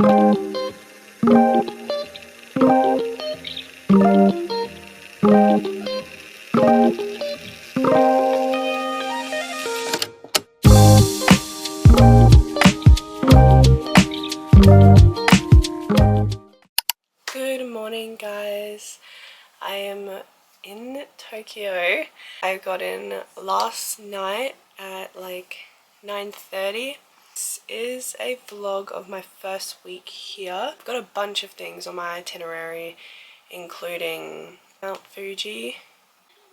Good morning, guys. I am in Tokyo. I got in last night at like 9:30. This is a vlog of my first week here. I've got a bunch of things on my itinerary, including Mount Fuji,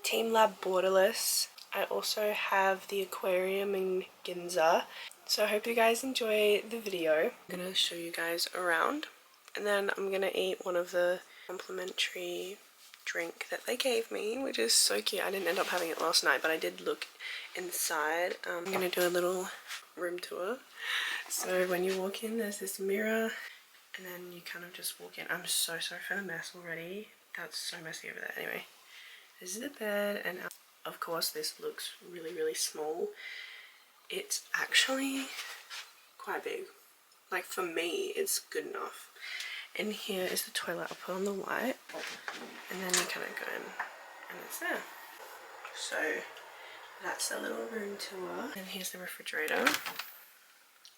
Team Lab Borderless. I also have the aquarium in Ginza. So I hope you guys enjoy the video. I'm gonna show you guys around, and then I'm gonna eat one of the complimentary drink that they gave me, which is so cute. I didn't end up having it last night, but I did look inside. I'm gonna do a little room tour. So when you walk in, there's this mirror, and then you kind of just walk in. I'm so sorry for the mess already. That's so messy over there. Anyway, this is the bed, and of course this looks really small. It's actually quite big. Like, for me, it's good enough. And here is the toilet. I'll put on the light, and then you kind of go in, and it's there. So that's the little room tour. And here's the refrigerator.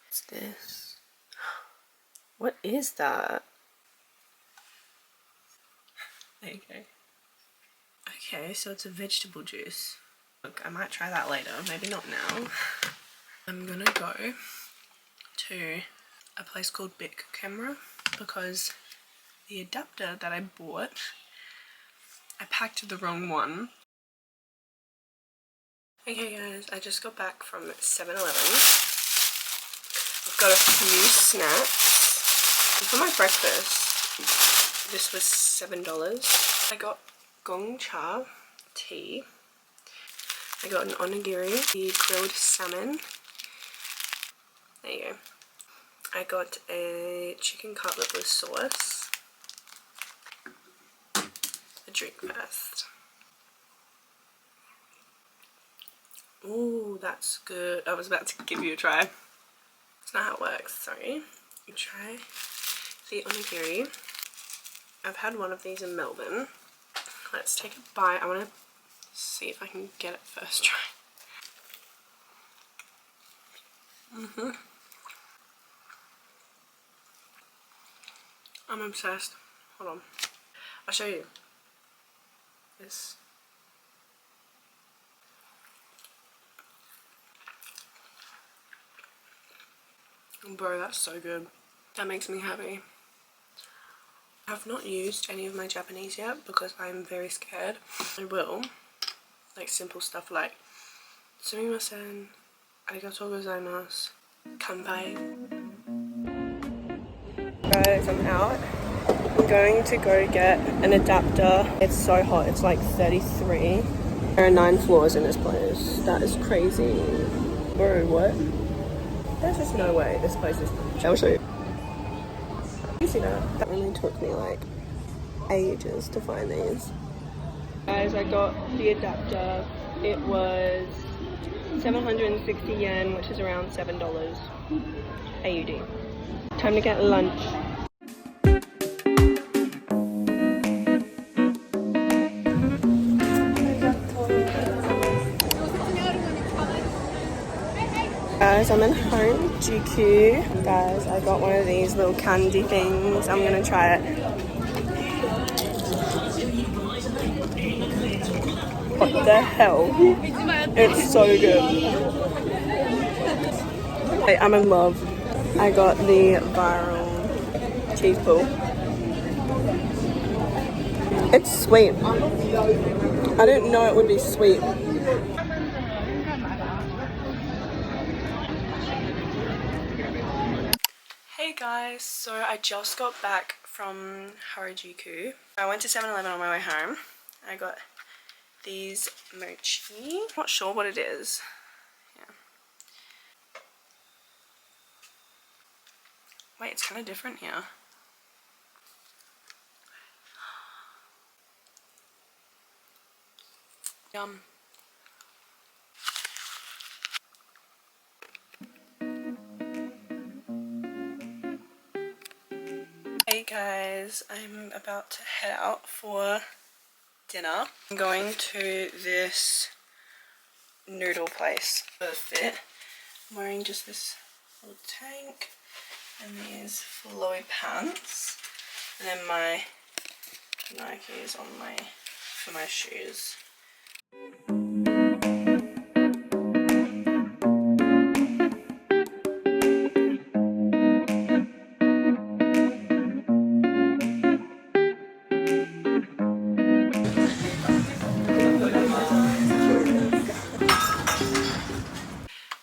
What's this? What is that? There you go. Okay, so it's a vegetable juice. Look, I might try that later, maybe not now. I'm gonna go to a place called Bic Camera because the adapter that I bought, I packed the wrong one. Okay guys, I just got back from 7-Eleven. I've got a few snacks. And for my breakfast, this was $7. I got gongcha tea. I got an onigiri, the grilled salmon. There you go. I got a chicken cutlet with sauce. A drink first. Ooh, that's good. I was about to give you a try. That's not how it works, sorry. You try the onigiri. I've had one of these in Melbourne. Let's take a bite. I want to see if I can get it first try. I'm obsessed. Hold on. I'll show you. This. Bro, that's so good. That makes me happy. I've not used any of my Japanese yet because I'm very scared. I will. Like simple stuff like sumimasen, arigatou gozaimasu, kanpai. Guys, I'm out. I'm going to go get an adapter. It's so hot. It's like 33. There are 9 floors in this place. That is crazy. Bro, what? There's just no way this place is... I'll show you. You see that? That really took me like ages to find these. Guys, I got the adapter. It was 760 yen, which is around $7 AUD. Time to get lunch. Guys, I'm in Harajuku. Guys, I got one of these little candy things. I'm gonna try it. What the hell? It's so good. I'm in love. I got the viral cheese pool. It's sweet. I didn't know it would be sweet. Hey guys, so I just got back from Harajuku. I went to 7-Eleven on my way home. I got these mochi. Not sure what it is. Yeah. Wait, it's kind of different here. Yum. Guys, I'm about to head out for dinner. I'm going to this noodle place for the fit. I'm wearing just this little tank and these flowy pants, and then my Nikes on for my shoes.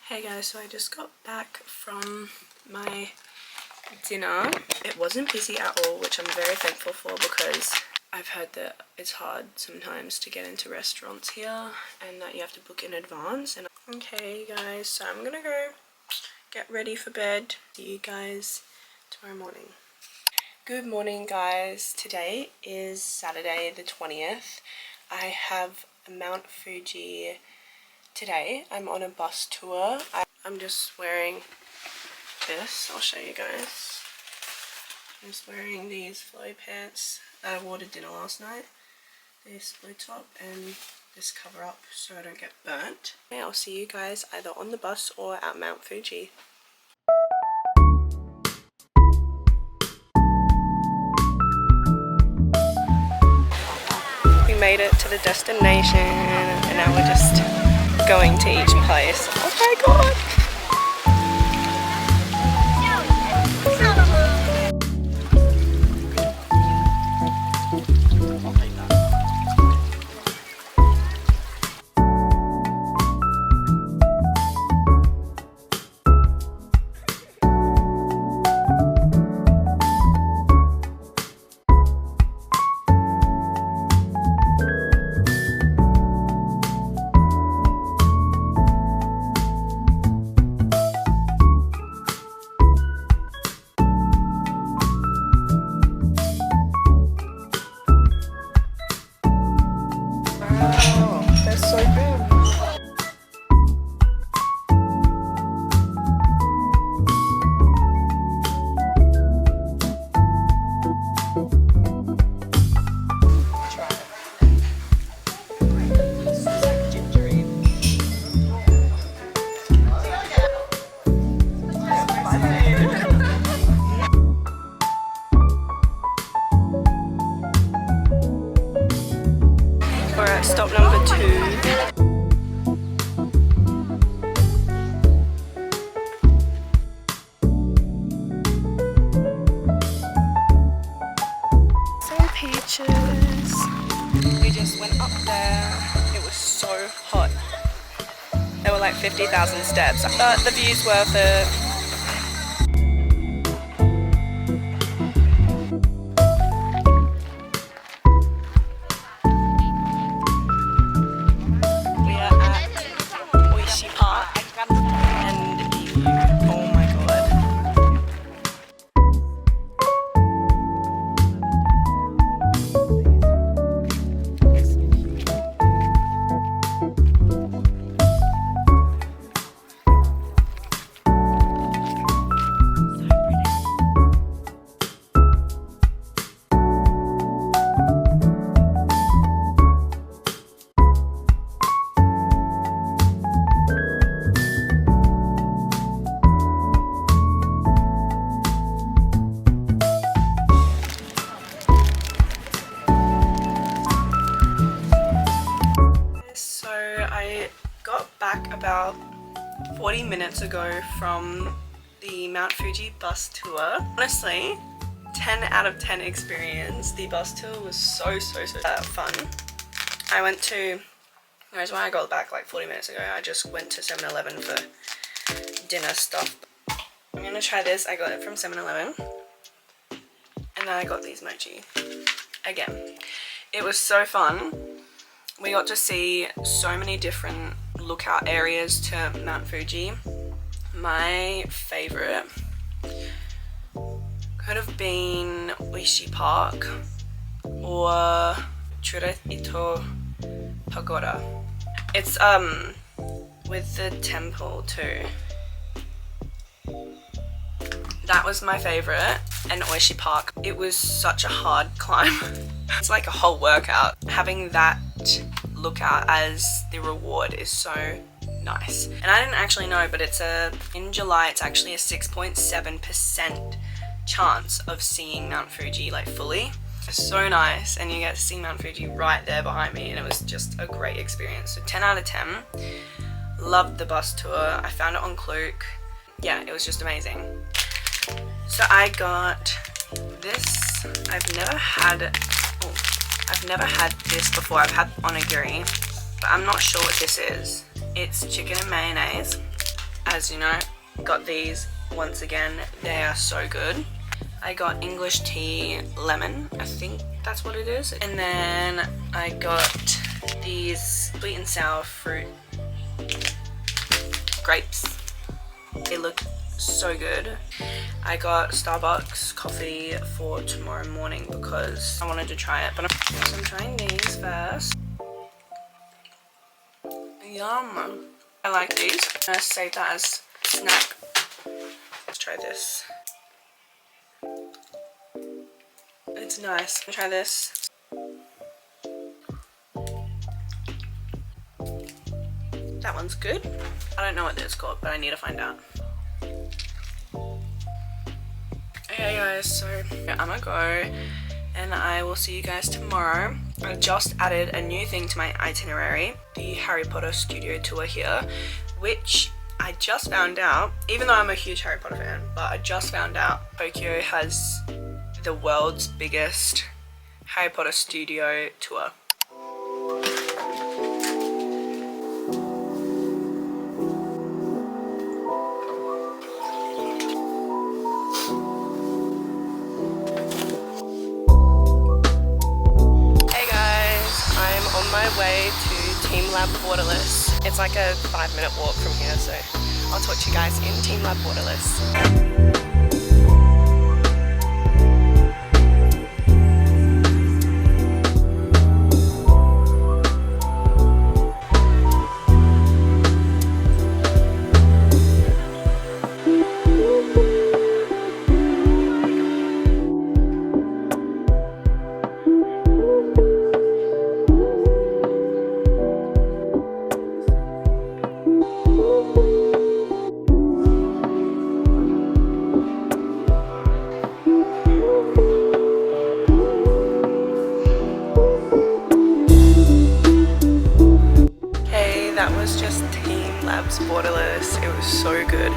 Hey guys, so I just got back from my dinner. It wasn't busy at all, which I'm very thankful for, because I've heard that it's hard sometimes to get into restaurants here and that you have to book in advance. And okay guys, so I'm gonna go get ready for bed. See you guys tomorrow morning. Good morning guys, today is Saturday the 20th. I have Mount Fuji today. I'm on a bus tour. I'm just wearing this, I'll show you guys. I'm just wearing these flowy pants that I wore to dinner last night. This blue top and this cover up so I don't get burnt. Okay, I'll see you guys either on the bus or at Mount Fuji. We made it to the destination and now we're just going to each place. Oh my god! We're at stop number 2. Some peaches. We just went up there. It was so hot. There were like 50,000 steps, but the view's worth it. About 40 minutes ago from the Mount Fuji bus tour. Honestly, 10 out of 10 experience. The bus tour was so fun. I went to, whereas when I got back like 40 minutes ago, I just went to 7-Eleven for dinner stuff. I'm gonna try this. I got it from 7-Eleven. And then I got these mochi. Again, it was so fun. We got to see so many different lookout areas to Mount Fuji. My favorite could have been Uishi Park or Churaito Pagoda. It's with the temple too. That was my favorite. And Oishi Park, it was such a hard climb. It's like a whole workout. Having that lookout as the reward is so nice. And I didn't actually know, but in July it's actually a 6.7% chance of seeing Mount Fuji like fully. It's so nice, and you get to see Mount Fuji right there behind me, and it was just a great experience. So 10 out of 10. Loved the bus tour. I found it on Klook. Yeah, it was just amazing. So I got this. I've never had this before. I've had onigiri, but I'm not sure what this is. It's chicken and mayonnaise. As you know, got these once again. They are so good. I got English tea lemon. I think that's what it is. And then I got these sweet and sour fruit grapes. They look so good. I got Starbucks coffee for tomorrow morning because I wanted to try it, but I'm trying these first. Yum. I like these. I'm gonna save that as a snack. Let's try this. It's nice. I'm gonna try this. That one's good. I don't know what it's called, but I need to find out. Okay guys, so I'm gonna go and I will see you guys tomorrow. I just added a new thing to my itinerary, the Harry Potter studio tour here, which I just found out, even though I'm a huge Harry Potter fan, but I just found out Tokyo has the world's biggest Harry Potter studio tour. My way to Team Lab Borderless. It's like a 5-minute walk from here, so I'll talk to you guys in Team Lab Borderless. That was just Team Labs Borderless. It was so good.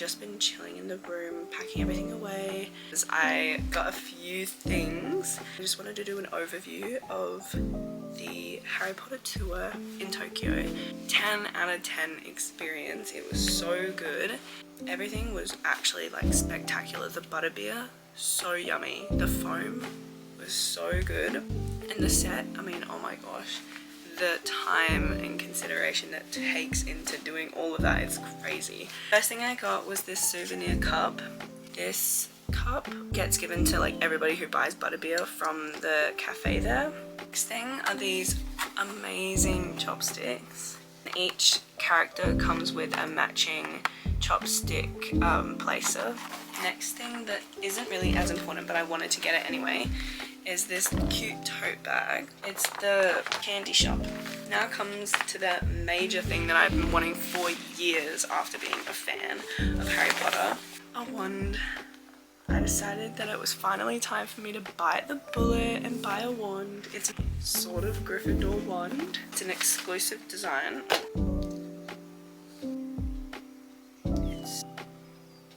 just been chilling in the room, packing everything away. I got a few things. I just wanted to do an overview of the Harry Potter tour in Tokyo. 10 out of 10 experience. It was so good. Everything was actually like spectacular. The butterbeer, so yummy. The foam was so good. And the set, I mean, oh my gosh. The time and consideration that takes into doing all of that is crazy. First thing I got was this souvenir cup. This cup gets given to like everybody who buys butterbeer from the cafe there. Next thing are these amazing chopsticks. Each character comes with a matching chopstick placer. Next thing that isn't really as important, but I wanted to get it anyway, is this cute tote bag. It's the candy shop. Now comes to the major thing that I've been wanting for years after being a fan of Harry Potter. A wand. I decided that it was finally time for me to bite the bullet and buy a wand. It's a sort of Gryffindor wand. It's an exclusive design. It's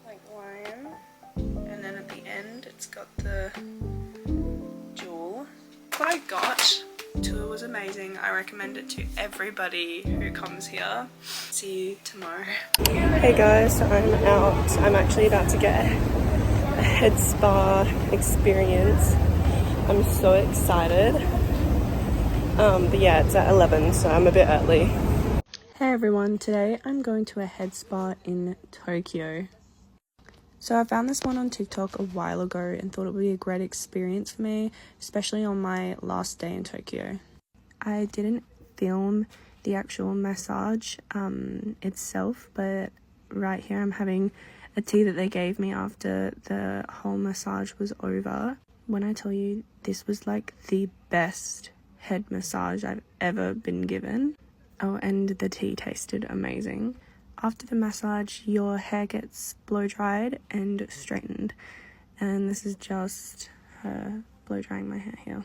like lime, and then at the end it's got the jewel. What I got, the tour was amazing. I recommend it to everybody who comes here. See you tomorrow. Hey guys, so I'm out. I'm actually about to get a head spa experience. I'm so excited. But yeah, it's at 11, so I'm a bit early. Hey everyone, today I'm going to a head spa in Tokyo. So I found this one on TikTok a while ago and thought it would be a great experience for me, especially on my last day in Tokyo. I didn't film the actual massage itself, but right here I'm having a tea that they gave me after the whole massage was over. When I tell you, this was like the best head massage I've ever been given. Oh, and the tea tasted amazing. After the massage, your hair gets blow dried and straightened. And this is just her blow drying my hair here.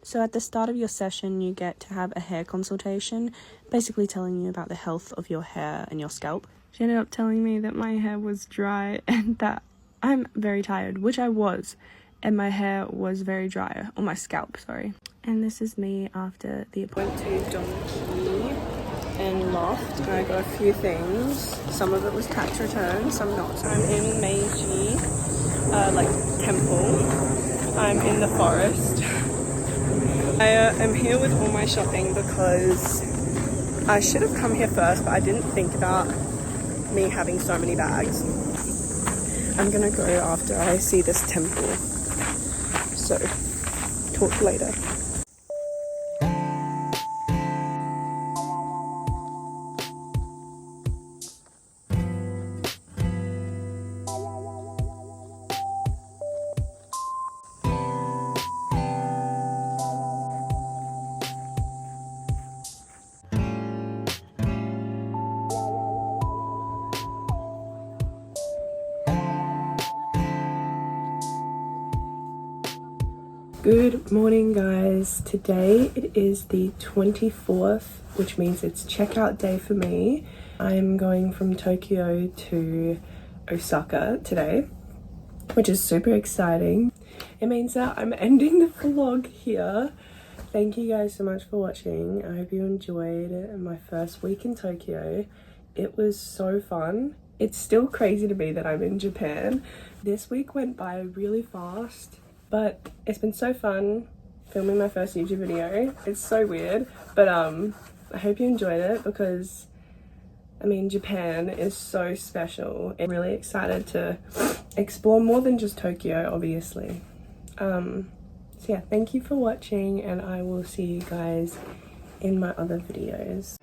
So at the start of your session, you get to have a hair consultation, basically telling you about the health of your hair and your scalp. She ended up telling me that my hair was dry and that I'm very tired, which I was. And my hair was very dry, or my scalp, sorry. And this is me after the appointment. To Donkey and Loft, and I got a few things. Some of it was tax return, some not. So I'm in Meiji, like temple. I'm in the forest. I am here with all my shopping because I should have come here first, but I didn't think about me having so many bags. I'm gonna go after I see this temple. So, talk later. Good morning guys. Today it is the 24th, which means it's checkout day for me. I'm going from Tokyo to Osaka today, which is super exciting. It means that I'm ending the vlog here. Thank you guys so much for watching. I hope you enjoyed my first week in Tokyo. It was so fun. It's still crazy to me that I'm in Japan. This week went by really fast. But it's been so fun filming my first YouTube video. It's so weird, but I hope you enjoyed it because, I mean, Japan is so special. I'm really excited to explore more than just Tokyo, obviously. So yeah, thank you for watching and I will see you guys in my other videos.